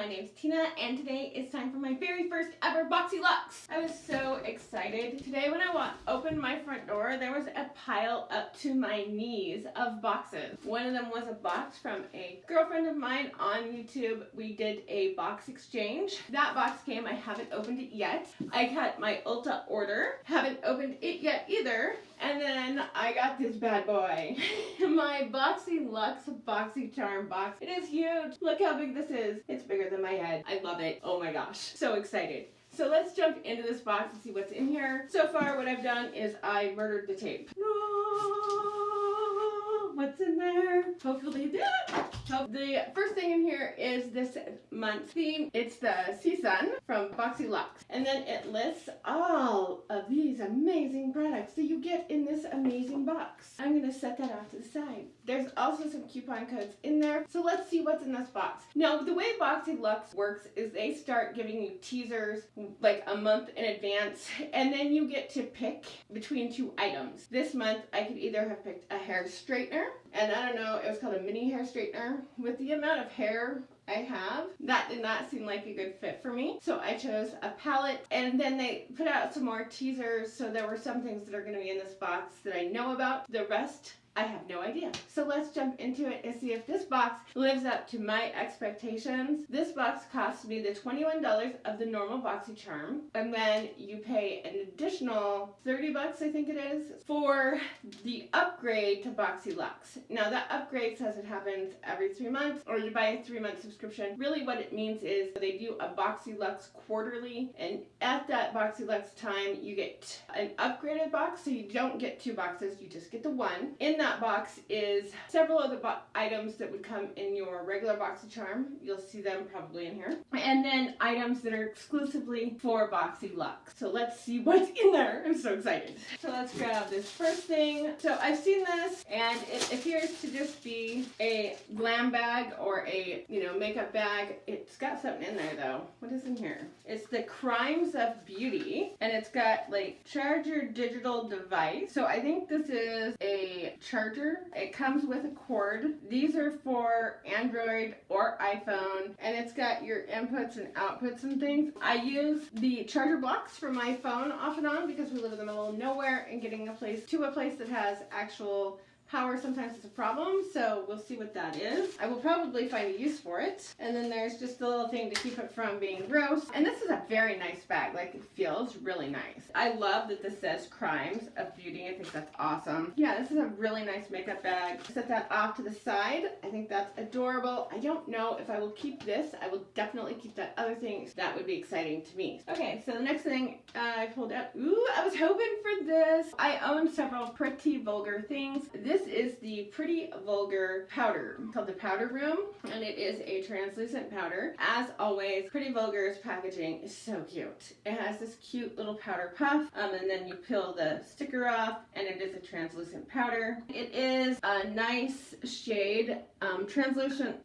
my name's Tina, and today is time for my very first ever Boxyluxe. I was so excited. Today when I opened my front door, there was a pile up to my knees of boxes. One of them was a box from a girlfriend of mine on YouTube. We did a box exchange. That box came, I haven't opened it yet. I got my Ulta order, haven't opened it yet either. And then I got this bad boy, my Boxyluxe Boxycharm box. It is huge. Look how big this is. It's bigger than my head. I love it. Oh my gosh. So excited. So let's jump into this box and see what's in here. So far what I've done is I murdered the tape. What's in there? Hopefully that. So the first thing in here is this month's theme. It's the Sea Sun from Boxyluxe. And then it lists all of these amazing products that you get in this amazing box. I'm going to set that off to the side. There's also some coupon codes in there. So let's see what's in this box. Now, the way Boxyluxe works is they start giving you teasers like a month in advance, and then you get to pick between two items. This month, I could either have picked a hair straightener, and I don't know, it was called a mini hair straightener. With the amount of hair I have, that did not seem like a good fit for me. So I chose a palette, and then they put out some more teasers. So there were some things that are going to be in this box that I know about. The rest, I have no idea. So let's jump into it and see if this box lives up to my expectations. This box cost me the $21 of the normal Boxycharm, and then you pay an additional 30 bucks, I think it is, for the upgrade to Boxyluxe. Now that upgrade says it happens every 3 months, or you buy a 3-month subscription. Really what it means is they do a Boxyluxe quarterly, and at that Boxyluxe time you get an upgraded box, so you don't get 2 boxes, you just get the one. In that box is several of the items that would come in your regular Boxycharm. You'll see them probably in here. And then items that are exclusively for Boxyluxe. So let's see what's in there. I'm so excited. So let's grab this first thing. So I've seen this, and it appears to just be a glam bag or a, makeup bag. It's got something in there though. What is in here? It's the Crimes of Beauty, and it's got like charge your digital device. So I think this is a charger. It comes with a cord. These are for Android or iPhone, and it's got your inputs and outputs and things. I use the charger blocks for my phone off and on because we live in the middle of nowhere, and getting a place that has actual power sometimes is a problem, so we'll see what that is. I will probably find a use for it. And then there's just a little thing to keep it from being gross. And this is a very nice bag. Like, it feels really nice. I love that this says Crimes of Beauty. I think that's awesome. Yeah, this is a really nice makeup bag. Set that off to the side. I think that's adorable. I don't know if I will keep this. I will definitely keep that other thing. That would be exciting to me. Okay, so the next thing I pulled out. Ooh, I was hoping for this. I own several Pretty Vulgar things. This is the Pretty Vulgar powder. It's called the Powder Room, and it is a translucent powder. As always, Pretty Vulgar's packaging is so cute. It has this cute little powder puff, and then you peel the sticker off, and it is a translucent powder. It is a nice shade. Translucent,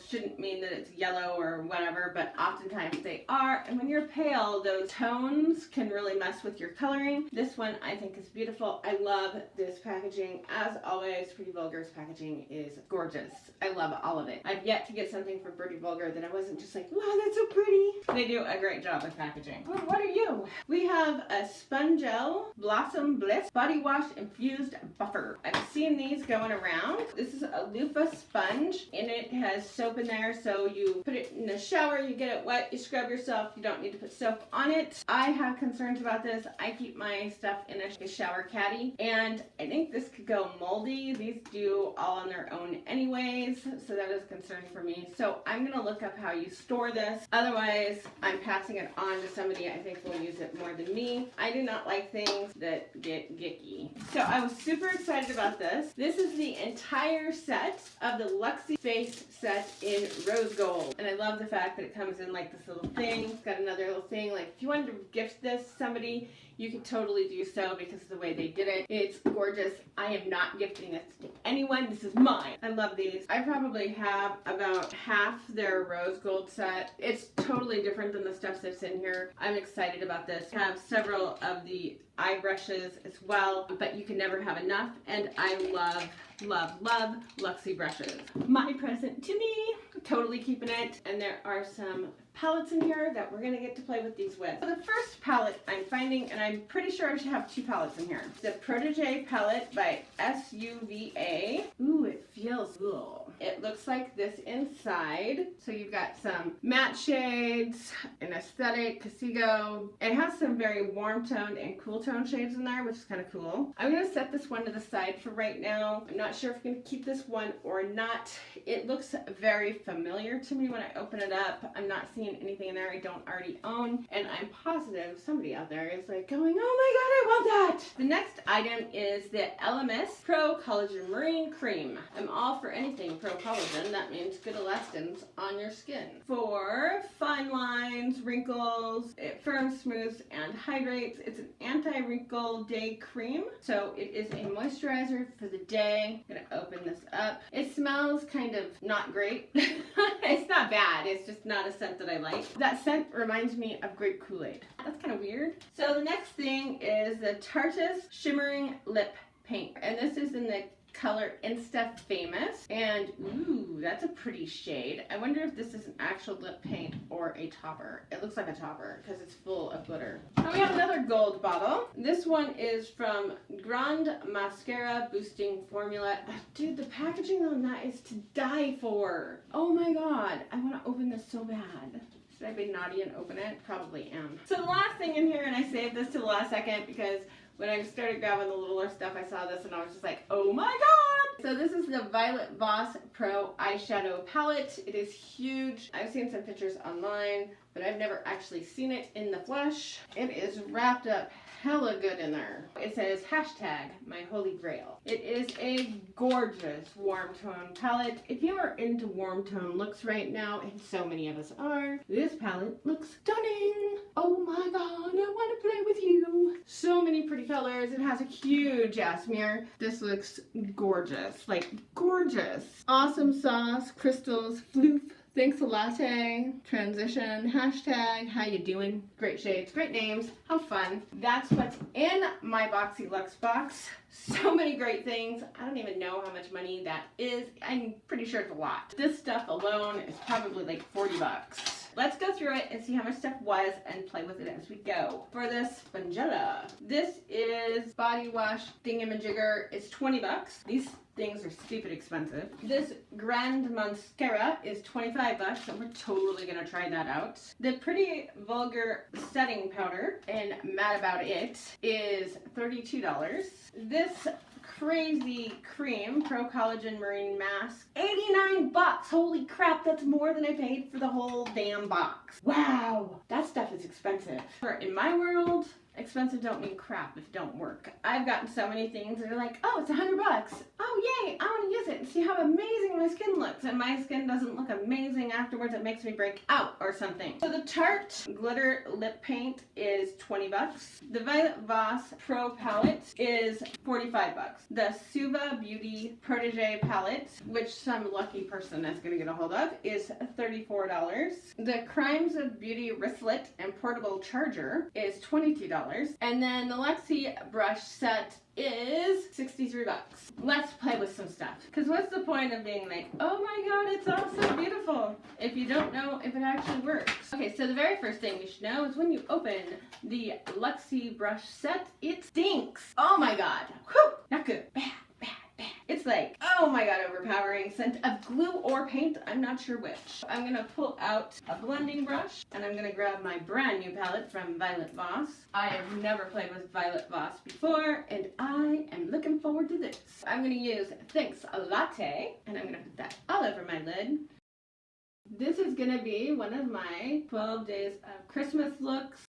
shouldn't mean that it's yellow or whatever, but oftentimes they are. And when you're pale, those tones can really mess with your coloring. This one I think is beautiful. I love this packaging. As always, Pretty Vulgar's packaging is gorgeous. I love all of it. I've yet to get something for Pretty Vulgar that I wasn't just like, wow, that's so pretty. They do a great job with packaging. Well, what are you? We have a Spongel Blossom Bliss Body Wash Infused Buffer. I've seen these going around. This is a loofah sponge, and it has soap in there, so you put it in the shower, you get it wet, you scrub yourself. You don't need to put soap on it. I have concerns about this. I keep my stuff in a shower caddy, and I think this could go moldy. These do all on their own anyways, so that is concerning for me. So I'm gonna look up how you store this. Otherwise, I'm passing it on to somebody I think will use it more than me. I do not like things that get gicky. So I was super excited about this. This is the entire set of the Luxie Face set in rose gold. And I love the fact that it comes in like this little thing. It's got another little thing. Like, if you wanted to gift this to somebody, you could totally do so because of the way they did it. It's gorgeous. I am not gifting this to anyone. This is mine. I love these. I probably have about half their rose gold set. It's totally different than the stuff that's in here. I'm excited about this. I have several of the eye brushes as well, but you can never have enough. And I love love, love Luxie brushes. My present to me, totally keeping it. And there are some palettes in here that we're gonna get to play with these with. So the first palette I'm finding, and I'm pretty sure I should have 2 palettes in here. The Protégé palette by SUVA. Ooh, it feels cool. It looks like this inside. So you've got some matte shades, an aesthetic, Casigo. It has some very warm toned and cool toned shades in there, which is kind of cool. I'm gonna set this one to the side for right now. I'm not sure if I'm gonna keep this one or not. It looks very familiar to me when I open it up. I'm not seeing anything in there I don't already own, and I'm positive somebody out there is like going, oh my god, I want that! The next item is the LMS Pro Collagen Marine Cream. I'm all for anything pro collagen. That means good elastins on your skin. For fine lines, wrinkles, it firms, smooths, and hydrates. It's an anti-wrinkle day cream. So it is a moisturizer for the day. I'm gonna open this up. It smells kind of not great. It's not bad, it's just not a scent that I like. That scent reminds me of grape Kool-Aid. That's kind of weird. So the next thing is the Tarte's Shimmering Lip Paint. And this is in the color Insta Famous. And ooh, that's a pretty shade. I wonder if this is an actual lip paint or a topper. It looks like a topper because it's full of glitter. And we have another gold bottle. This one is from Grand Mascara Boosting Formula. Dude, the packaging on that is to die for. Oh my god, I want to open this so bad. Should I be naughty and open it? Probably am. So the last thing in here, and I saved this to the last second because when I started grabbing the littler stuff, I saw this and I was just like, oh my god! So this is the Violet Voss Pro Eyeshadow Palette. It is huge. I've seen some pictures online, but I've never actually seen it in the flesh. It is wrapped up hella good in there. It says hashtag my holy grail. It is a gorgeous warm tone palette. If you are into warm tone looks right now, and so many of us are, this palette looks stunning. Oh my god, I want to play with you. So many pretty colors. It has a huge ass mirror. This looks gorgeous, like gorgeous. Awesome sauce, crystals, floof. Thanks a latte, transition, hashtag, how you doing? Great shades, great names, how fun. That's what's in my Boxyluxe box. So many great things. I don't even know how much money that is. I'm pretty sure it's a lot. This stuff alone is probably like 40 bucks. Let's go through it and see how much stuff was and play with it as we go. For this Spongella, this is body wash thingamajigger. It's 20 bucks. These things are stupid expensive. This Grand Mascara is 25 bucks, and we're totally gonna try that out. The Pretty Vulgar Setting Powder in Mad About It is $32. This Crazy Cream Pro Collagen Marine Mask, 89 bucks. Holy crap, that's more than I paid for the whole damn box. Wow, that stuff is expensive. In my world, expensive don't mean crap if it don't work. I've gotten so many things that are like, oh, it's 100 bucks. Oh, yay, I want to use it and see how amazing my skin looks. And my skin doesn't look amazing afterwards. It makes me break out or something. So the Tarte Glitter Lip Paint is 20 bucks. The Violet Voss Pro Palette is 45 bucks. The Suva Beauty Protégé Palette, which some lucky person is going to get a hold of, is $34. The Crimes of Beauty Wristlet and Portable Charger is $22. And then the Luxie brush set is 63 bucks. Let's play with some stuff. Because what's the point of being like, oh my god, it's all so beautiful, if you don't know if it actually works. Okay, so the very first thing you should know is when you open the Luxie brush set, it stinks. Oh my god. Whew, not good. Bad, bad, bad. It's like, oh my god, overpowering scent of glue or paint. I'm not sure which. I'm gonna pull out a blending brush and I'm gonna grab my brand new palette from Violet Voss. I have never played with Violet Voss before and I am looking forward to this. I'm gonna use Thanks a Latte and I'm gonna put that all over my lid. This is gonna be one of my 12 days of Christmas looks.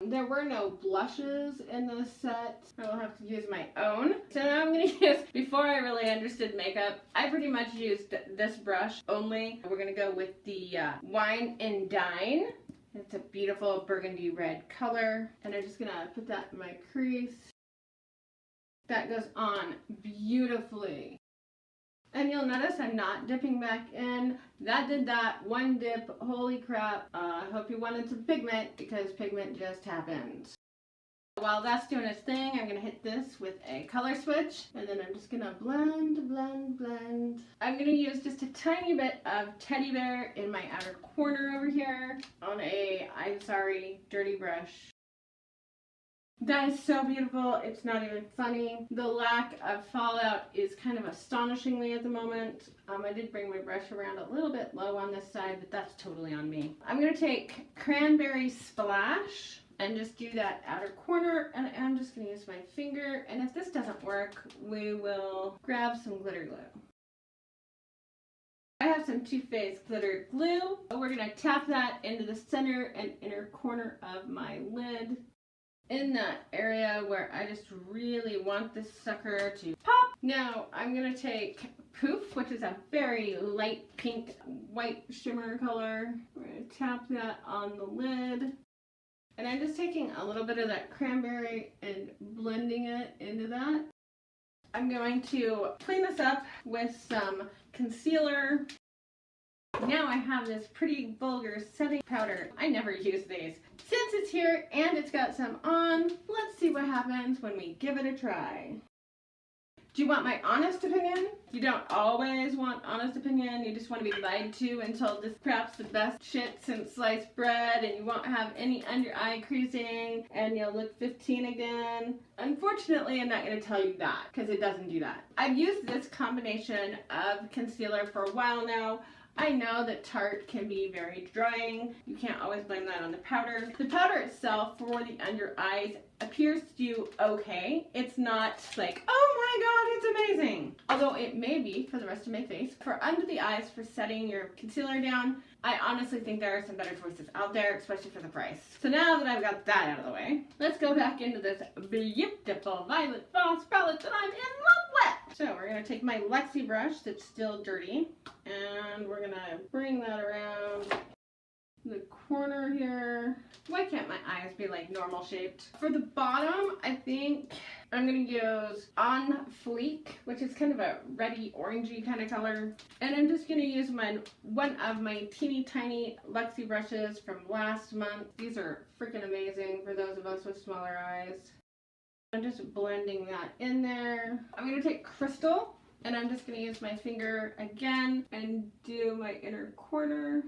There were no blushes in this set. I will have to use my own. So now I'm going to use, before I really understood makeup, I pretty much used this brush only. We're going to go with the Wine and Dine. It's a beautiful burgundy red color. And I'm just going to put that in my crease. That goes on beautifully. And you'll notice I'm not dipping back in. That did that. One dip. Holy crap. I hope you wanted some pigment because pigment just happened. While that's doing its thing, I'm gonna hit this with a color switch, and then I'm just gonna blend, blend, blend. I'm gonna use just a tiny bit of teddy bear in my outer corner over here on a, I'm sorry, dirty brush. That is so beautiful, it's not even funny. The lack of fallout is kind of astonishingly at the moment. I did bring my brush around a little bit low on this side, but that's totally on me. I'm gonna take Cranberry Splash and just do that outer corner, and I'm just gonna use my finger, and if this doesn't work, we will grab some glitter glue. I have some Too Faced glitter glue. We're gonna tap that into the center and inner corner of my lid, in that area where I just really want this sucker to pop. Now I'm gonna take Poof, which is a very light pink white shimmer color. We're gonna tap that on the lid. And I'm just taking a little bit of that cranberry and blending it into that. I'm going to clean this up with some concealer. Now I have this pretty vulgar setting powder. I never use these. Since it's here and it's got some on, let's see what happens when we give it a try. Do you want my honest opinion? You don't always want honest opinion. You just want to be lied to until this crap's the best shit since sliced bread, and you won't have any under eye creasing and you'll look 15 again. Unfortunately, I'm not going to tell you that because it doesn't do that. I've used this combination of concealer for a while now. I know that Tarte can be very drying. You can't always blame that on the powder. The powder itself for the under eyes appears to do okay. It's not like, oh my god, it's amazing. Although it may be for the rest of my face. For under the eyes, for setting your concealer down, I honestly think there are some better choices out there, especially for the price. So now that I've got that out of the way, let's go back into this beautiful violet Voss palette that I'm in love with. So we're going to take my Luxie brush that's still dirty, and we're going to bring that around the corner here. Why can't my eyes be like normal shaped? For the bottom, I think I'm going to use On Fleek, which is kind of a reddy orangey kind of color. And I'm just going to use one of my teeny tiny Luxie brushes from last month. These are freaking amazing for those of us with smaller eyes. I'm just blending that in there. I'm going to take Crystal, and I'm just going to use my finger again and do my inner corner.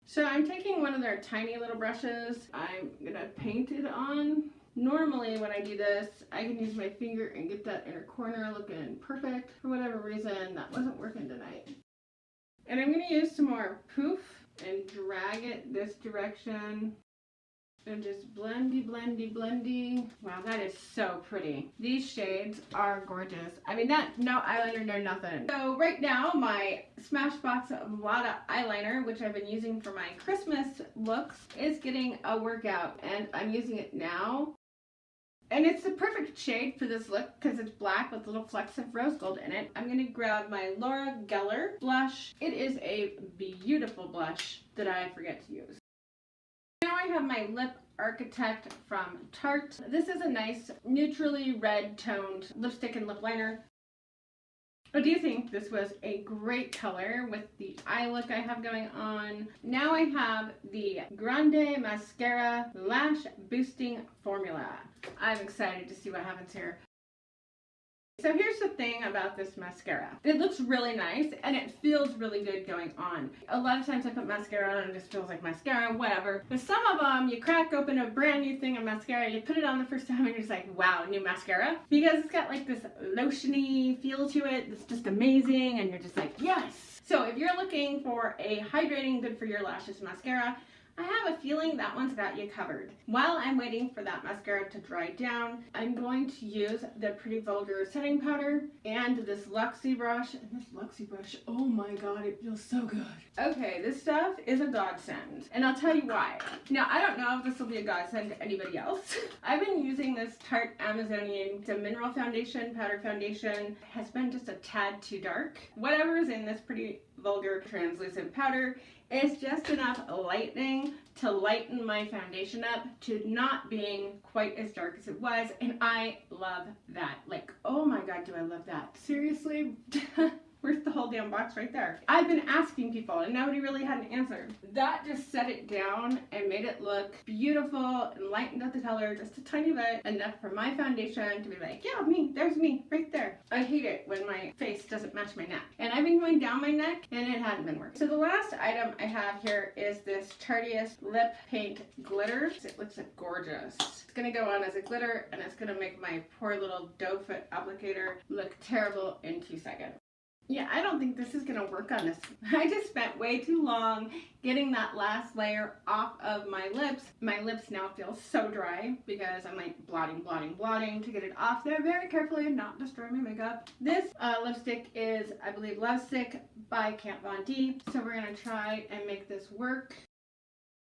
So I'm taking one of their tiny little brushes. I'm going to paint it on. Normally when I do this, I can use my finger and get that inner corner looking perfect. For whatever reason, that wasn't working tonight. And I'm going to use some more Poof and drag it this direction. And just blendy, blendy, blendy. Wow, that is so pretty. These shades are gorgeous. I mean, no eyeliner, no nothing. So right now, my Smashbox Lotta eyeliner, which I've been using for my Christmas looks, is getting a workout. And I'm using it now. And it's the perfect shade for this look because it's black with little flecks of rose gold in it. I'm going to grab my Laura Geller blush. It is a beautiful blush that I forget to use. Now I have my Lip Architect from Tarte. This is a nice neutrally red toned lipstick and lip liner. I do think this was a great color with the eye look I have going on. Now I have the Grande Mascara Lash Boosting Formula. I'm excited to see what happens here. So here's the thing about this mascara. It looks really nice and it feels really good going on. A lot of times I put mascara on and it just feels like mascara, whatever. But some of them, you crack open a brand new thing of mascara, you put it on the first time and you're just like, wow, new mascara. Because it's got like this lotiony feel to it that's just amazing and you're just like, yes! So if you're looking for a hydrating, good for your lashes mascara, I have a feeling that one's got you covered. While I'm waiting for that mascara to dry down, I'm going to use the Pretty Vulgar setting powder and this Luxie brush. And this Luxie brush, oh my god, it feels so good. Okay, this stuff is a godsend. And I'll tell you why. Now, I don't know if this will be a godsend to anybody else. I've been using this Tarte Amazonian, it's a mineral foundation, powder foundation. It has been just a tad too dark. Whatever is in this Pretty Vulgar translucent powder is just enough lightening to lighten my foundation up to not being quite as dark as it was, and I love that. Like, oh my god, do I love that. Seriously, worth the whole damn goddamn box right there. I've been asking people and nobody really had an answer. That just set it down and made it look beautiful and lightened up the color just a tiny bit, enough for my foundation to be like, yeah, me, there's me right there. I hate it when my face doesn't match my neck. And I've been going down my neck and it hadn't been working. So the last item I have here is this Tarteist lip paint glitter. It looks like gorgeous. It's gonna go on as a glitter and it's gonna make my poor little doe foot applicator look terrible in 2 seconds. Yeah, I don't think this is gonna work on this. I just spent way too long getting that last layer off of my lips. My lips now feel so dry because I'm like blotting to get it off there very carefully and not destroy my makeup. This lipstick is, I believe, Love Stick by Kat Von D. So we're gonna try and make this work.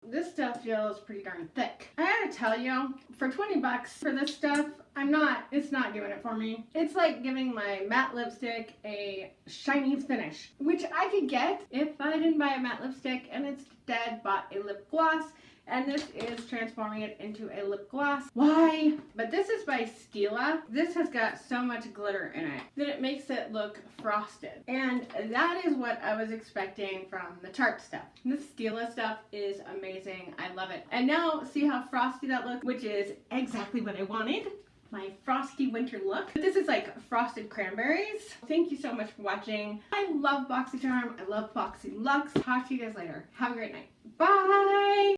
This stuff feels pretty darn thick. I gotta tell you, for 20 bucks for this stuff, it's not doing it for me. It's like giving my matte lipstick a shiny finish, which I could get if I didn't buy a matte lipstick and instead bought a lip gloss. And this is transforming it into a lip gloss. Why? But this is by Stila. This has got so much glitter in it that it makes it look frosted. And that is what I was expecting from the Tarte stuff. This Stila stuff is amazing. I love it. And now see how frosty that looks, which is exactly what I wanted. My frosty winter look. This is like frosted cranberries. Thank you so much for watching. I love Boxycharm. I love Boxyluxe. Talk to you guys later. Have a great night. Bye!